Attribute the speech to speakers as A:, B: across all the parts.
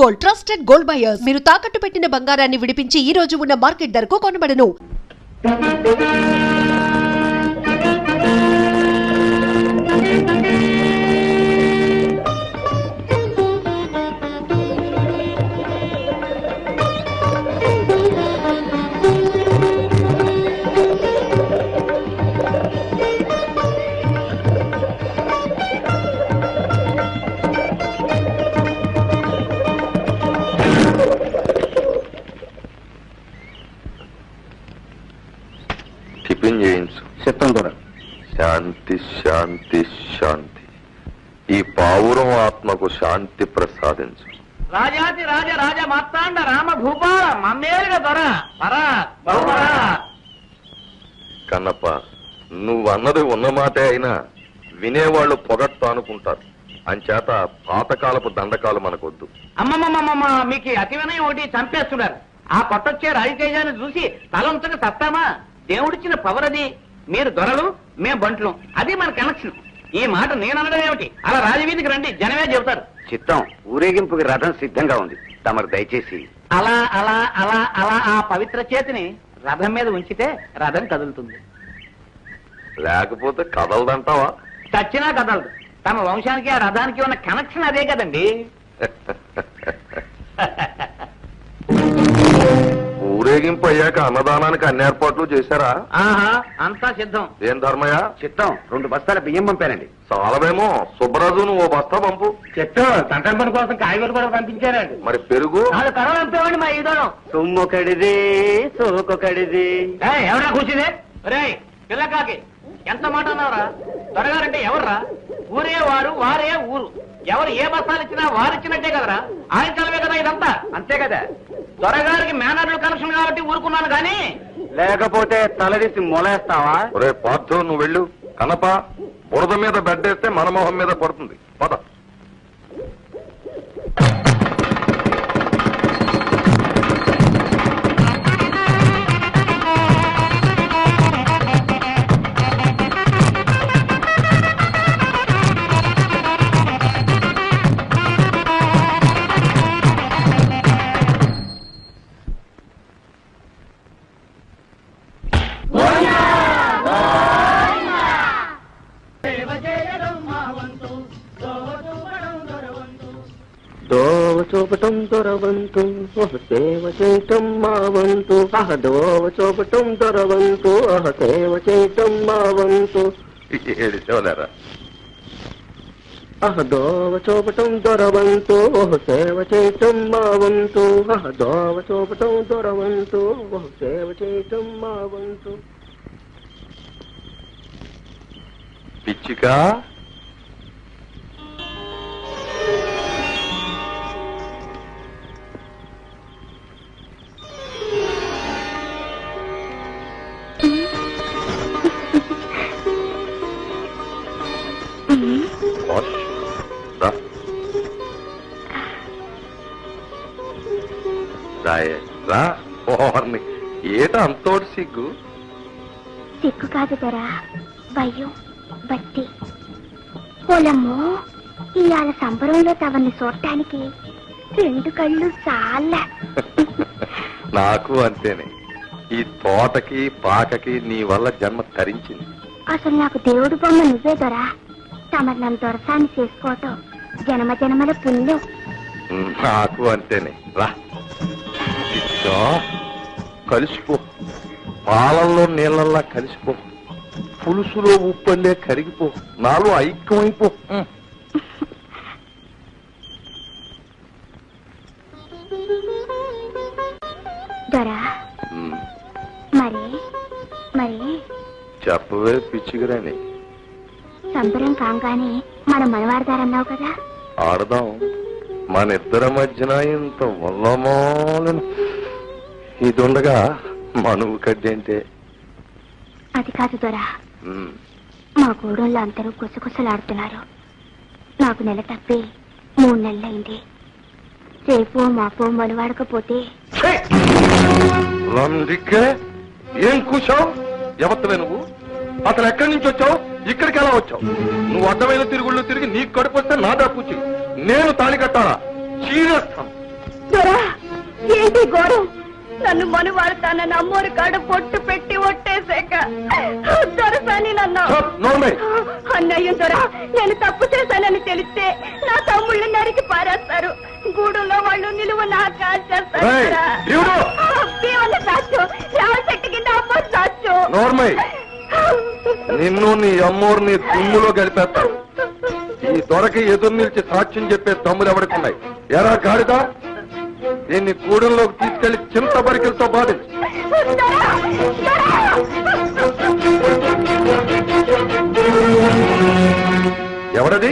A: Gold, trusted gold buyers. మీరు తాకట్టు పెట్టిన బంగారాన్ని విడిపించి ఈ రోజు ఉన్న మార్కెట్ ధరకు కొనబడను.
B: శాంతి శాంతి శాంతి. ఈ పావురం ఆత్మకు శాంతి ప్రసాదించు.
C: రాజాతి రాజ రాజ మార్తాండ రామ భూపాల మమ్మేలుగా దొర పరా బహుపరా.
B: కన్నప్ప, నువ్వన్నది ఉన్న మాటే అయినా వినేవాళ్లు పొగట్టు అనుకుంటారు. అంచేత పాతకాలపు దండకాలు మనకొద్దు.
C: అమ్మమ్మమ్మమ్మ, మీకు అతి వినయం ఒకటి చంపేస్తున్నారు. ఆ కొట్టొచ్చే రాజతేజాన్ని చూసి తలంతగా సత్తామా? దేవుడిచ్చిన పవర్ అది. మీరు దొరలు, మేం బంట్లు, అది మన కనెక్షన్. ఈ మాట నేననడం ఏమిటి? అలా రాజవీధికి రండి, జనమే చెబుతారు.
D: చిత్తం, ఊరేగింపుకి రథం సిద్ధంగా ఉంది. తమరు దయచేసి
C: అలా అలా అలా అలా ఆ పవిత్ర చేతిని రథం మీద ఉంచితే రథం కదులుతుంది.
B: లేకపోతే కదలదంటావా?
C: చచ్చినా కదలదు. తమ వంశానికి ఆ రథానికి ఉన్న కనెక్షన్ అదే కదండి.
B: ఊరేగింపు అయ్యాక అన్నదానానికి అన్ని ఏర్పాట్లు చేశారా?
C: ఆహా, అంతా సిద్ధం.
B: ఏం ధర్మయ్య?
D: చిత్తం, 2 బస్తాల బియ్యం పంపానండి.
B: చాలవేమో. సుబ్బరాజు, నువ్వు 1 బస్తా పంపు.
C: చిత్తం, సంక్రాంతి పని కోసం కాయగూరలు కూడా పంపించారండి.
B: మరి పెరుగు?
C: అది కరవ పంపేవాడి మా ఈదోళం.
D: సొమ్మొకడిది సోకొకడిది.
C: ఎవరా కూర్చుందే? రే పిల్లకాకి, ఎంత మాట అన్నావురా? త్వరగారంటే ఎవర్రా? ఊరే వారు, వారే ఊరు. ఎవరు ఏ బస్తాలు ఇచ్చినా వారిచ్చినట్టే కదరా. ఆయన చలవే కదా ఇదంతా. అంతే కదా. త్వరగారికి మేనర్లు కనెక్షన్ కాబట్టి ఊరుకున్నాను కానీ
D: లేకపోతే తలదీసి మొలేస్తావా?
B: ఒరే పార్థు, నువ్వు వెళ్ళు. కనప, బురద మీద బెడ్డేస్తే మన మొహం మీద పడుతుంది. పద.
E: దోవ చూపటం దొరవంతు, సేవ చేయటం మా వంతు. దోవ చూపటం దొరవంతు, సేవ చేయటం మా వంతు.
B: ఏడిసేవలేరా?
E: దోవ చూపటం దొరవంతు, సేవ చేయటం మా వంతు. దోవ చూపటం దొరవంతు, సేవ చేయటం మా వంతు.
B: పిచ్చిక, ఏట అంతోటి సిగ్గు?
F: సిగ్గు కాదు దొరా, భయం, బట్టి. పొలమ్మో, ఇవాళ సంబరంలో తవన్ని చూడటానికి 2 కళ్ళు చాలా.
B: నాకు అంతేనే. ఈ తోటకి పాకకి నీ వల్ల జన్మ తరించింది.
F: అసలు నాకు దేవుడు బొమ్మ నువ్వే దొరా. తమరు నన్ను దొరసాన్ని చేసుకోవటం జన్మ జన్మల పుణ్యం.
B: నాకు అంతేనే. రా, కలిసిపో. పాలల్లో నీళ్ళల్లా కలిసిపో. పులుసులో ఉప్పల్లే కరిగిపో. నాలో ఐక్యమైపో.
F: దొరా, మరి మరి
B: చెప్పవే పిచ్చిగిరాని.
F: సంబరం కాగానే మనం మనవాడతారన్నావు కదా.
B: ఆడదాం. మన ఇద్దరి మధ్యన ఇంత వల్లమాలను ఇదుండగా మనువు కడ్డేంటే.
F: అది కాదు దొరా, మా గూడెంలో అందరూ గుసగుసలాడుతున్నారు. నాకు నెల తప్పి 3 నెలలైంది. రేపు మాపో మనువాడకపోతే
B: ఏం కూర్చోవు? ఎవత్తవే నువ్వు? అసలు ఎక్కడి నుంచి వచ్చావు? ఇక్కడికి ఎలా వచ్చావు? నువ్వు అడ్డమైన తిరుగుళ్ళు తిరిగి నీకు కడుపు వస్తే నా దాపుచ్చి నేను తాళి కట్టాలా? చీరేస్తాను.
F: దొరా ఏంటి ఘోరం? నన్ను మనువాడతానని అమ్మోరు కాడ పొట్టు పెట్టి ఒట్టేశాక దొరసాని నన్ను అన్నయ్య దొరా నేను తప్పు చేశానని తెలిస్తే నా తమ్ముళ్ళు నరికి పారేస్తారు. గూడులో వాళ్ళు నిలువ నా కాల్చేస్తారు. రావి చెట్టు కింద అమ్మ సాచు
B: నిన్ను నీ అమ్మోరిని తుమ్ములో గడిపేస్తాను. ఈ దొరకి ఎదురు నిలిచి సాక్ష్యం చెప్పే తమ్ములు ఎవరికున్నాయి? ఎరా గాడిదా, దీన్ని గూడెంలోకి తీసుకెళ్లి చింత బరికలతో బాధించు. ఎవరది?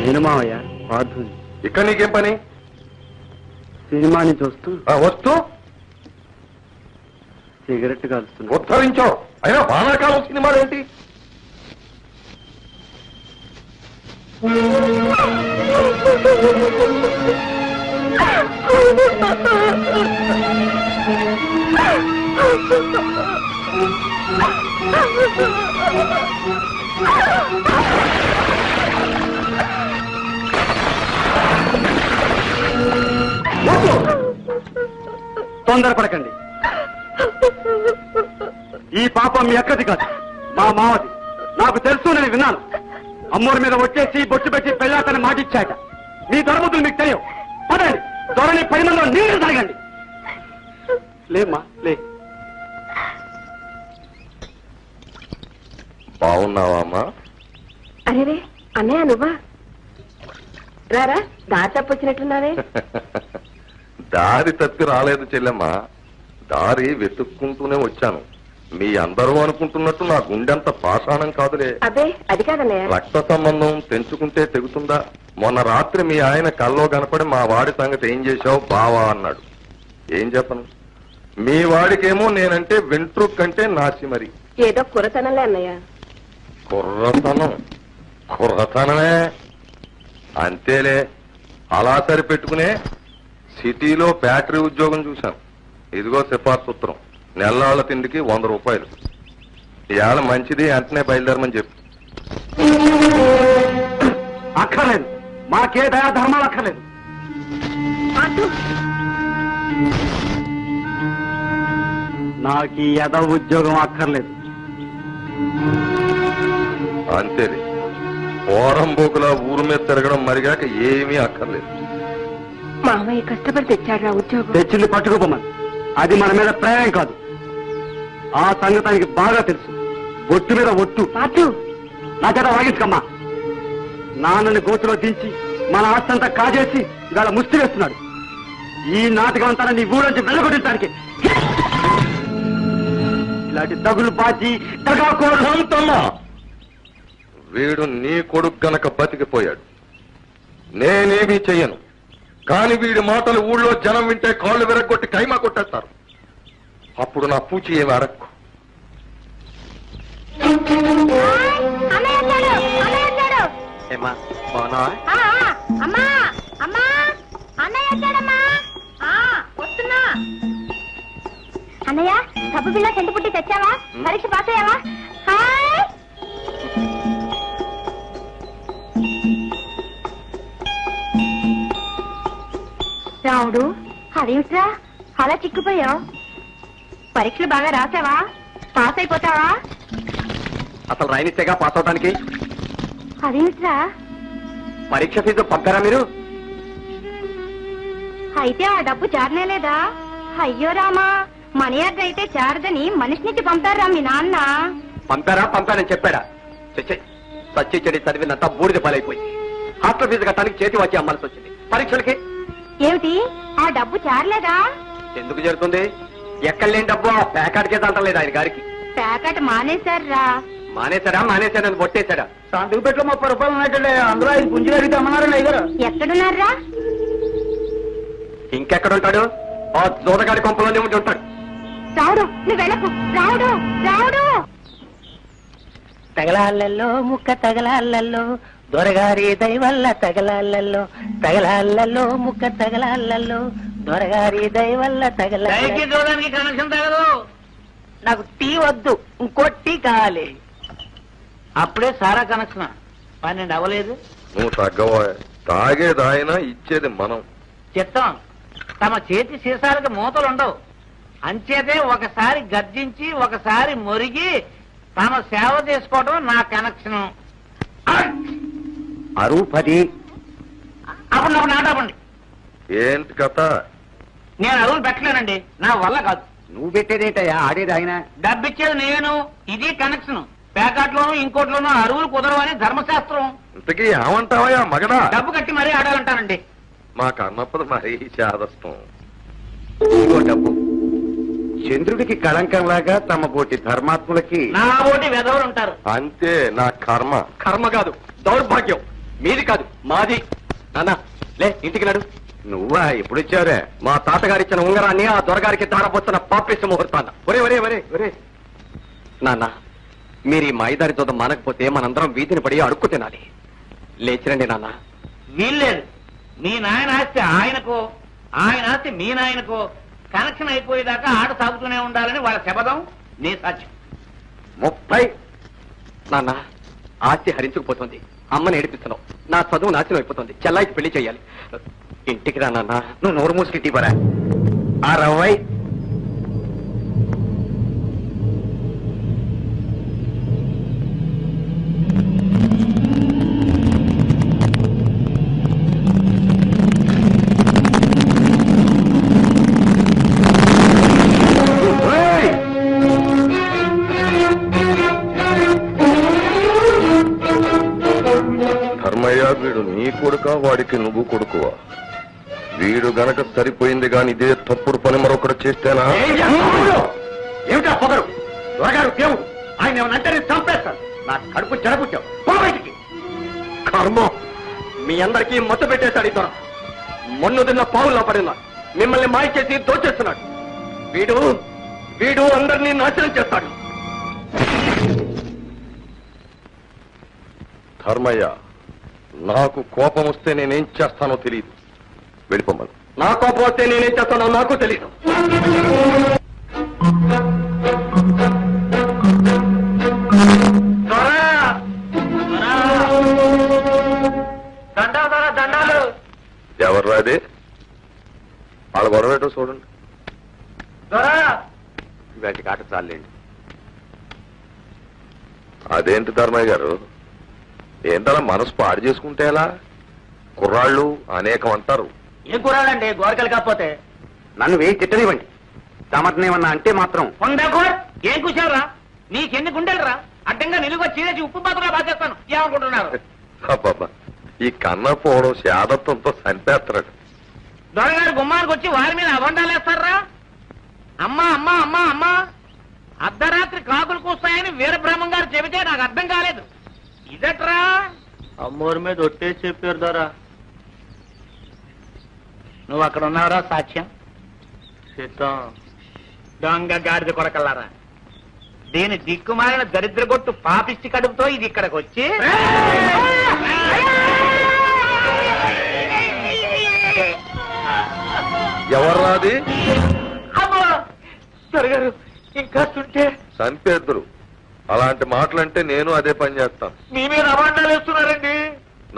E: నేను మావయ్య పార్థుని.
B: ఇక్కడ నీకేం పని?
E: సినిమాని చూస్తూ
B: వస్తూ
E: సిగరెట్ కాలుస్తున్నా.
B: ఉద్ధరించో. అయినా వానాకాలం సినిమాలు ఏంటి?
E: తొందరపడకండి. ఈ పాపం మీ అక్కది కాదు, మా మావది. నాకు తెలుసు, నేను విన్నాను. అమ్మోరి మీద వచ్చేసి బొట్టు పెట్టి పెళ్ళాతని మాటిచ్చాట. మీ దొరబుద్ధులు మీకు తెలియవు. పదండి, దొరని 10 మందిలో నీళ్లు తాగండి. లేమ్మా లే.
B: బాగున్నావా అమ్మా?
F: అరే అన్నయ్య నువ్వా? రారా, దారి తప్పొచ్చినట్లున్నారే.
B: దారి తప్పి రాలేదు చెల్లెమ్మ, దారి వెతుక్కుంటూనే వచ్చాను. మీ అందరూ అనుకుంటున్నట్టు నా గుండెంత పాషాణం కాదులే.
F: అదే అది కాదన్నయ్య.
B: రక్త సంబంధం తెంచుకుంటే తెగుతుందా? మొన్న రాత్రి మీ ఆయన కల్లో కనపడి మా వాడి సంగతి ఏం చేశావు బావా అన్నాడు. ఏం చెప్పను? మీ వాడికేమో నేనంటే వెంట్రుక్ కంటే నాసి. మరి
F: ఏదో కురతనంలే అన్నయ్య.
B: కుర్రతనమే అంతేలే. అలా సరిపెట్టుకునే సిటీలో బ్యాటరీ ఉద్యోగం చూశాను. ఇదిగో సిఫార్సు ఉత్తరం. నెల్లాళ్ళ తిండికి 100 రూపాయలు. ఇవాళ మంచిది, వెంటనే బయలుదేరమని చెప్పు.
E: అక్కర్లేదు, మాకే దయా ధర్మాలు అక్కర్లేదు. నాకు ఈ యద ఉద్యోగం అక్కర్లేదు.
B: అంతేలే, పోరంబోకులా ఊరు మీద తిరగడం మరిగాక ఏమీ అక్కర్లేదు.
F: మామయ్య కష్టపడి తెచ్చాడు ఉద్యోగం.
E: తెచ్చింది పట్టుకోపోమని. అది మన మీద ప్రేమ కాదు. ఆ సంగతానికి బాగా తెలుసు. ఒట్టు మీద ఒట్టు. నా చేత వాగించుకమ్మా. నాన్నని గోతులో దించి మన ఆస్తంతా కాజేసి ఇవాళ ముష్టి వేస్తున్నాడు. ఈ నాటకం అంతా నీ ఊరంచి వెళ్ళగొట్టడానికి. ఇలాంటి తగులు బాచి
B: తగాకోరంతమ్మా. వీడు నీ కొడుకు గనక బతికిపోయాడు. నేనేమీ చెయ్యను. కాని వీడి మాటలు ఊళ్ళో జనం వింటే కాళ్ళు విరగొట్టి కైమా కొట్టేస్తారు. అప్పుడు నా పూచి ఏమి అడక్కు.
F: అన్నయ్య సబ్బు బిళ్ళ చెంటు పుట్టి తెచ్చావా? పరీక్ష పాస్ అయ్యావా? హాయ్ రావుడు, అదేమిట్రా అలా చిక్కుపోయావు? పరీక్షలు బాగా రాసావా? పాస్ అయిపోతావా?
E: అసలు రాయనిచ్చేగా పాస్ అవడానికి.
F: అదేమిట్రా
E: పరీక్ష ఫీజు పంపారా మీరు?
F: అయితే ఆ డబ్బు చారనేలేదా? అయ్యో రామా, మనీ ఆర్డర్ అయితే చారదని మనిషి నుంచి పంపారా మీ నాన్న?
E: పంపారని చెప్పాడా? సచ్చి చెడి చదివినంతా బూడిద పాలైపోయింది. హాస్టల్ ఫీజు కట్టడానికి చేతి వచ్చి అమ్మాల్సి వచ్చింది. పరీక్షలకి
F: ఏమిటి ఆ డబ్బు చారలేదా?
E: ఎందుకు జరుగుతుంది? ఎక్కడలేని డబ్బు ఆ ప్యాకెట్కే తంటలేదు ఆయన గారికి.
F: ప్యాకెట్ మానేశారా?
E: మానేశారని కొట్టేశాడా?
C: సంతకు పెట్లో 30 రూపాయలు ఉన్నట్టే. అందులో ఆయన పుంజు అడిగితే అమ్మన్నారండి అయ్యారు.
F: ఎక్కడున్నారా?
E: ఇంకెక్కడుంటాడు? ఆ జోదగాడి కొంపలోనే ఉండి ఉంటాడు.
F: రావుడు, నువ్వు వెళ్ళకు. రావుడు రావుడు.
G: తగలాళ్ళల్లో ముక్క తగలాళ్ళల్లో దొరగారి దయవల్ల తగలాళ్ళల్లో తగలాళ్ళల్లో ముక్క తగలాళ్ళల్లో దొరగారి దయవల్ల
C: దయకి చూడడానికి కనెక్షన్ తగదు.
G: నాకు టీ వద్దు, ఇంకో టీ కావాలి.
C: అప్పుడే సారా కనెక్షన్ 12 అవ్వలేదు.
B: నువ్వు తగ్గవా? తాగేదాయన ఇచ్చేది మనం.
C: చిత్తం తమ చేతి సీసాలకు మూతలు ఉండవు. అంచేతే ఒకసారి గర్జించి ఒకసారి మొరిగి తమ సేవ చేసుకోవడం నా కనెక్షన్.
D: అరువు 10.
C: అప్పుడు నాటపండి.
B: ఏంటి కథ?
C: నేను అరువులు పెట్టలేనండి, నా వల్ల కాదు.
D: నువ్వు పెట్టేదేంటయ్యా, ఆడేది ఆయన.
C: డబ్బిచ్చేది నేను, ఇది కనెక్షన్. ప్యాకెట్లోనూ ఇంకోట్లోనూ అరువులు కుదరవని ధర్మశాస్త్రం.
B: ఇంతకీ ఏమంటావా మగడా?
C: డబ్బు కట్టి మరీ ఆడాలంటానండి.
B: మాకు అన్నప్పుడు మరీ చాదస్తం.
D: ఇదిగో డబ్బు. చంద్రుడికి కళంకంలాగా తమ పోటీ ధర్మాత్ములకి
C: నా ఓటి వెధవులు ఉంటారు.
B: అంతే, నా కర్మ.
E: కర్మ కాదు, దౌర్భాగ్యం. మీది కాదు, మాది. నాన్న లే, ఇంటికి నడు.
D: నువ్వా ఎప్పుడు ఇచ్చావురా?
E: మా తాతగారిచ్చిన ఉంగరాన్ని ఆ దొరగారికి ధారపోతున్న పాపిష్ట ముహూర్తాన్న. ఒరే నాన్న, మీరు ఈ మాయిదారి తోట మానకపోతే మనందరం వీధిని పడి అడుక్కు తినాలి. లేచిరండి నాన్న.
C: వీల్లేదు. మీ నాయన ఆస్తి ఆయనకో, ఆయన ఆస్తి మీ నాయనకో కనెక్షన్ అయిపోయేదాకా ఆట సాగుతూనే ఉండాలని వాళ్ళ శపథం, నీ సాధ్యం.
D: 30.
E: నాన్న, ఆస్తి హరించుకుపోతుంది. అమ్మని ఏడిపిస్తున్నావు. నా చదువు నాశనం అయిపోతుంది. చెల్లాయికి పెళ్లి చేయాలి. ఇంటికి రా నాన్న.
D: నువ్వు నోరు మూసుకెట్టి పరా. 60.
B: ధర్మయ్య, వీడు నీ కొడుకా వాడికి నువ్వు కొడుకువా? వీడు గనక సరిపోయింది గాని ఇదే తప్పుడు పని మరొకటి చేస్తేనా?
D: ఏమిటా పొగరు? దొరగారు దేవుడు. ఆయన ఏమనంటే నేను చంపేస్తాను. నా కడుపు చెడపుచ్చావు. పో బయటికి.
E: కర్మ, మీ అందరికీ మొత్తం పెట్టేశాడు ఈ దొర. మొన్ను తిన్న పావుల్లో పడిందా మిమ్మల్ని మాయ చేసి దోచేస్తున్నాడు. వీడు అందరినీ నాశనం చేస్తాడు.
B: ధర్మయ్య, నాకు కోపం వస్తే నేనేం చేస్తానో తెలియదు. వెళ్ళిపోమ్మను.
E: నా కోపం వస్తే నేనేం చేస్తానో నాకు తెలియదు.
C: దండాలు.
B: ఎవర్రా అది? వాళ్ళ గొడవ ఏంటో చూడండి.
D: ఇవాటి కాట చాలండి.
B: అదేంటి ధర్మయ్య గారు, ఏంటలా మనసు పాడు చేసుకుంటే ఎలా? కుర్రాళ్ళు అనేకం అంటారు.
C: ఏం కూరాడండి గోరకలు కాకపోతే?
D: నన్ను వేయి తిట్టనివ్వండి. తమటనేమన్నా అంటే మాత్రం
C: ఏం కూర్చోరా? నీకెన్ని గుండెలరా? అడ్డంగా నిలువ చీరేసి ఉప్పు పాత్రగా బాధేస్తాను. ఏమనుకుంటున్నారు?
B: అబ్బబ్బా, ఈ కన్న పోవడం శాదత్వంతో చంపేస్తాడు.
C: దొరగారు గుమ్మానికి వచ్చి వారి మీద అబండాలు వేస్తారా? అమ్మా అమ్మా అమ్మా అమ్మా, అర్ధరాత్రి కాకులు కూస్తాయని వీరబ్రహ్మం గారు చెబితే నాకు అర్థం కాలేదు. ఇదట్రా? అమ్మోరి మీద ఒట్టేసి చెప్పారు దొరా. నువ్వు అక్కడ ఉన్నావురా సాక్ష్యం? సిద్ధం. దొంగ గాడిద కొడకల్లారా, దీని దిక్కుమాలిన దరిద్రగొట్టు పాపిష్టి కడుపుతో ఇది ఇక్కడికి వచ్చి
B: ఎవర్రాది?
C: అమ్మా దొరగారు ఇంకా చుంటే
B: చంపేద్దరు. అలాంటి మాటలంటే నేను అదే పని చేస్తాను.
C: మీ మీద అబాండాలు వేస్తున్నారండి.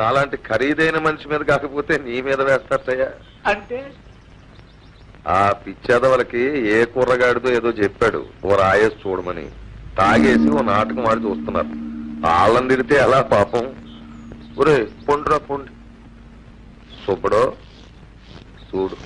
B: నాలాంటి ఖరీదైన మనిషి మీద కాకపోతే నీ మీద వేస్తారయ్యా.
C: అంటే
B: ఆ పిచ్చేదవలకి ఏ కుర్రగాడిదో ఏదో చెప్పాడు ఓ రాయేసి చూడమని. తాగేసి ఓ నాటకం ఆడి చూస్తున్నారు. వాళ్ళని తిడితే ఎలా పాపం? ఒరే పొండ్రా పొండి. సుబ్బడో చూడు.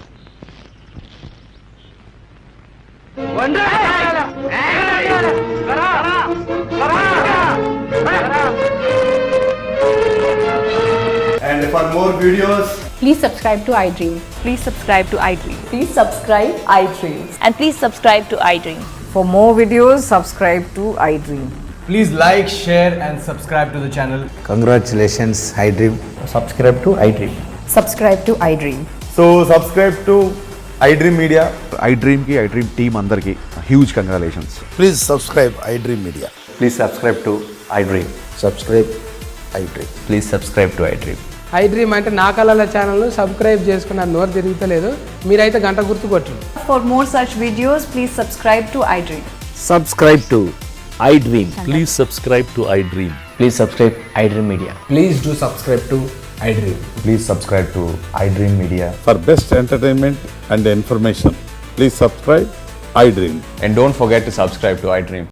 H: And for more videos,
I: Please subscribe to iDream.
J: Please subscribe to iDream.
I: Please subscribe iDream.
J: And please subscribe to iDream.
K: For more videos, subscribe to iDream.
H: please like, share and subscribe to the channel.
L: Congratulations, iDream.
H: Subscribe to iDream.
K: Subscribe to iDream.
H: So subscribe to iDream Media.
L: iDream ki iDream team andarki huge congratulations.
M: Please subscribe iDream Media.
L: Please subscribe to iDream.
M: Subscribe iDream.
L: Please subscribe to iDream.
N: iDream అంటే నా కళల channel subscribe చేసుకున్న నోరు తిరుగుతలేదు. మీరైతే గంట గుర్తు కొట్టండి.
K: For more such videos, please subscribe to iDream.
L: Subscribe to iDream.
M: Please subscribe to iDream.
L: Please subscribe iDream Media.
H: Please do subscribe to iDream. Please subscribe to iDream Media.
O: For best entertainment and information, please subscribe iDream.
H: And don't forget to subscribe to iDream.